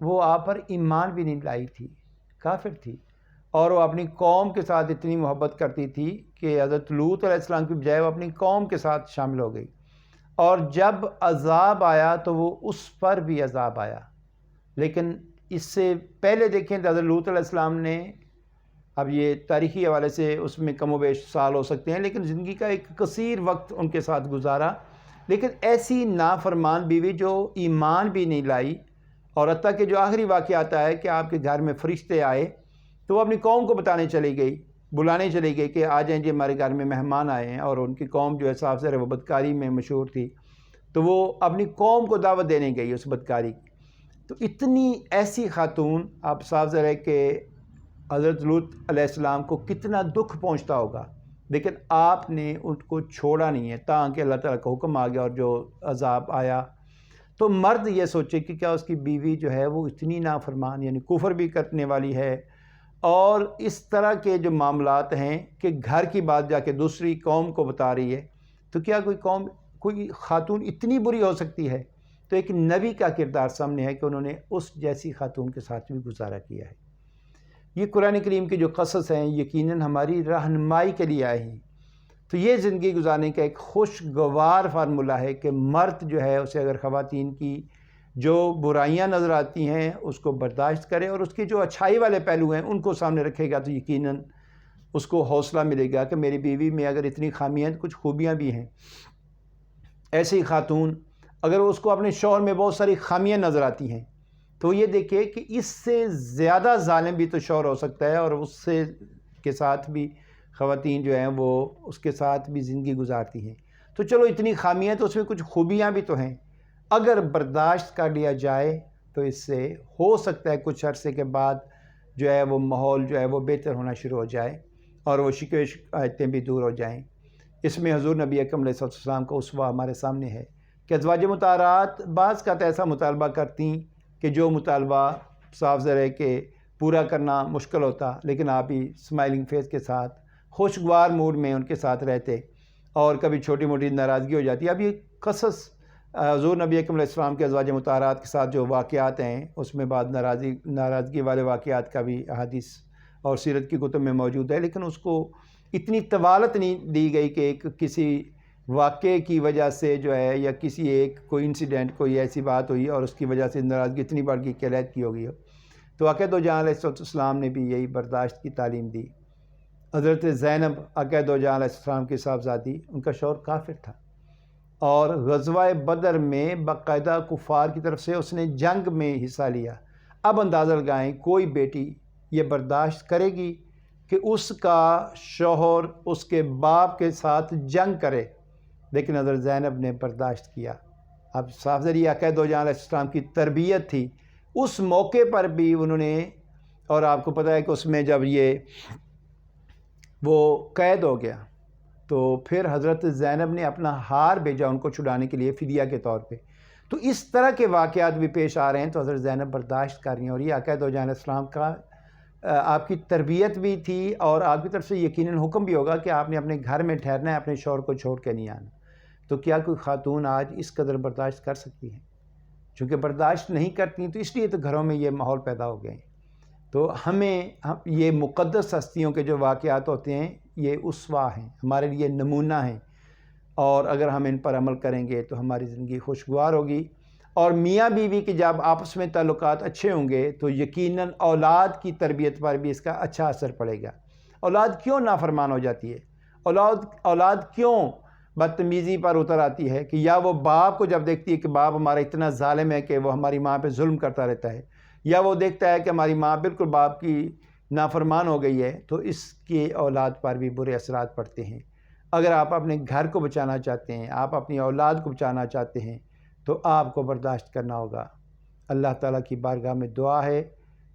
وہ آپ پر ایمان بھی نہیں لائی تھی، کافر تھی، اور وہ اپنی قوم کے ساتھ اتنی محبت کرتی تھی کہ حضرت لوط علیہ السلام کی بجائے وہ اپنی قوم کے ساتھ شامل ہو گئی، اور جب عذاب آیا تو وہ اس پر بھی عذاب آیا۔ لیکن اس سے پہلے دیکھیں تو حضرت لوط علیہ السلام نے، اب یہ تاریخی حوالے سے اس میں کم و بیش سال ہو سکتے ہیں، لیکن زندگی کا ایک قصیر وقت ان کے ساتھ گزارا، لیکن ایسی نافرمان بیوی جو ایمان بھی نہیں لائی، اور حتیٰ کہ جو آخری واقعہ آتا ہے کہ آپ کے گھر میں فرشتے آئے تو وہ اپنی قوم کو بتانے چلی گئی، بلانے چلی گئی کہ آ جائیں جی ہمارے گھر میں مہمان آئے ہیں، اور ان کی قوم جو ہے صاف ظاہر وہ بدکاری میں مشہور تھی، تو وہ اپنی قوم کو دعوت دینے گئی اس بدکاری کی۔ تو اتنی ایسی خاتون، آپ صاف ظاہر ہے کہ حضرت لوط علیہ السلام کو کتنا دکھ پہنچتا ہوگا، لیکن آپ نے ان کو چھوڑا نہیں ہے تاکہ اللہ تعالیٰ کا حکم آ گیا اور جو عذاب آیا۔ تو مرد یہ سوچے کہ کیا اس کی بیوی جو ہے وہ اتنی نافرمان، یعنی کفر بھی کرنے والی ہے، اور اس طرح کے جو معاملات ہیں کہ گھر کی بات جا کے دوسری قوم کو بتا رہی ہے، تو کیا کوئی خاتون اتنی بری ہو سکتی ہے؟ تو ایک نبی کا کردار سامنے ہے کہ انہوں نے اس جیسی خاتون کے ساتھ بھی گزارا کیا ہے۔ یہ قرآن کریم کے جو قصص ہیں یقیناً ہماری رہنمائی کے لیے آئے ہیں۔ تو یہ زندگی گزارنے کا ایک خوشگوار فارمولہ ہے کہ مرد جو ہے اسے اگر خواتین کی جو برائیاں نظر آتی ہیں اس کو برداشت کرے، اور اس کی جو اچھائی والے پہلو ہیں ان کو سامنے رکھے گا، تو یقیناً اس کو حوصلہ ملے گا کہ میری بیوی میں اگر اتنی خامیاں ہیں تو کچھ خوبیاں بھی ہیں۔ ایسی خاتون اگر اس کو اپنے شوہر میں بہت ساری خامیاں نظر آتی ہیں تو یہ دیکھے کہ اس سے زیادہ ظالم بھی تو شوہر ہو سکتا ہے، اور اس سے کے ساتھ بھی خواتین جو ہیں وہ اس کے ساتھ بھی زندگی گزارتی ہیں۔ تو چلو اتنی خامیاں تو اس میں کچھ خوبیاں بھی تو ہیں، اگر برداشت کر لیا جائے تو اس سے ہو سکتا ہے کچھ عرصے کے بعد جو ہے وہ ماحول جو ہے وہ بہتر ہونا شروع ہو جائے، اور وہ شکوے شکایتیں بھی دور ہو جائیں۔ اس میں حضور نبی اکرم علیہ السلام کا اسوہ ہمارے سامنے ہے کہ ازواج مطہرات بعض کا ایسا مطالبہ کرتی کہ جو مطالبہ صاف ظاہر ہے کہ پورا کرنا مشکل ہوتا، لیکن آپ ہی اسمائلنگ فیس کے ساتھ خوشگوار موڈ میں ان کے ساتھ رہتے، اور کبھی چھوٹی موٹی ناراضگی ہو جاتی۔ اب یہ قصص حضور نبی اکرم علیہ السلام کے ازواج مطہرات کے ساتھ جو واقعات ہیں اس میں بعد ناراضگی والے واقعات کا بھی احادیث اور سیرت کی کتب میں موجود ہے، لیکن اس کو اتنی طوالت نہیں دی گئی کہ ایک کسی واقعے کی وجہ سے جو ہے یا کسی ایک کوئی انسیڈنٹ کوئی ایسی بات ہوئی اور اس کی وجہ سے ناراضگی اتنی بڑھ گئی کہ علیحدگی ہو گئی ہو۔ تو عقیدہ دو جہاں علیہ السلام نے بھی یہی برداشت کی تعلیم دی۔ حضرت زینب عقیدہ دو جہاں علیہ السلام کی صاحبزادی، ان کا شوہر کافر تھا، اور غزوہ بدر میں باقاعدہ کفار کی طرف سے اس نے جنگ میں حصہ لیا۔ اب اندازہ لگائیں کوئی بیٹی یہ برداشت کرے گی کہ اس کا شوہر اس کے باپ کے ساتھ جنگ کرے؟ لیکن حضرت زینب نے برداشت کیا۔ اب صاف ذریعہ عقیدہ دو جہاں علیہ السلام کی تربیت تھی، اس موقع پر بھی انہوں نے، اور آپ کو پتہ ہے کہ اس میں جب وہ قید ہو گیا تو پھر حضرت زینب نے اپنا ہار بھیجا ان کو چھڑانے کے لیے فدیہ کے طور پہ۔ تو اس طرح کے واقعات بھی پیش آ رہے ہیں، تو حضرت زینب برداشت کر رہی ہیں، اور یہ عقیدہ دو جہاں علیہ السلام کا آپ کی تربیت بھی تھی، اور آپ کی طرف سے یقیناً حکم بھی ہوگا کہ آپ نے اپنے گھر میں ٹھہرنا ہے، اپنے شوہر کو چھوڑ کے نہیں آنا۔ تو کیا کوئی خاتون آج اس قدر برداشت کر سکتی ہے؟ چونکہ برداشت نہیں کرتی تو اس لیے تو گھروں میں یہ ماحول پیدا ہو گئے ہیں۔ تو ہمیں یہ مقدس ہستیوں کے جو واقعات ہوتے ہیں یہ اسوہ ہیں، ہمارے لیے نمونہ ہیں، اور اگر ہم ان پر عمل کریں گے تو ہماری زندگی خوشگوار ہوگی، اور میاں بیوی کے جب آپس میں تعلقات اچھے ہوں گے تو یقیناً اولاد کی تربیت پر بھی اس کا اچھا اثر پڑے گا۔ اولاد کیوں نافرمان ہو جاتی ہے؟ اولاد کیوں بدتمیزی پر اتر آتی ہے؟ کہ یا وہ باپ کو جب دیکھتی ہے کہ باپ ہمارا اتنا ظالم ہے کہ وہ ہماری ماں پہ ظلم کرتا رہتا ہے، یا وہ دیکھتا ہے کہ ہماری ماں بالکل باپ کی نافرمان ہو گئی ہے، تو اس کے اولاد پر بھی برے اثرات پڑتے ہیں۔ اگر آپ اپنے گھر کو بچانا چاہتے ہیں، آپ اپنی اولاد کو بچانا چاہتے ہیں، تو آپ کو برداشت کرنا ہوگا۔ اللہ تعالیٰ کی بارگاہ میں دعا ہے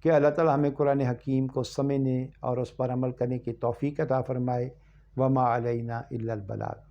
کہ اللہ تعالیٰ ہمیں قرآن حکیم کو سمجھنے اور اس پر عمل کرنے کی توفیق عطا فرمائے۔ وما علینا الا البلاغ۔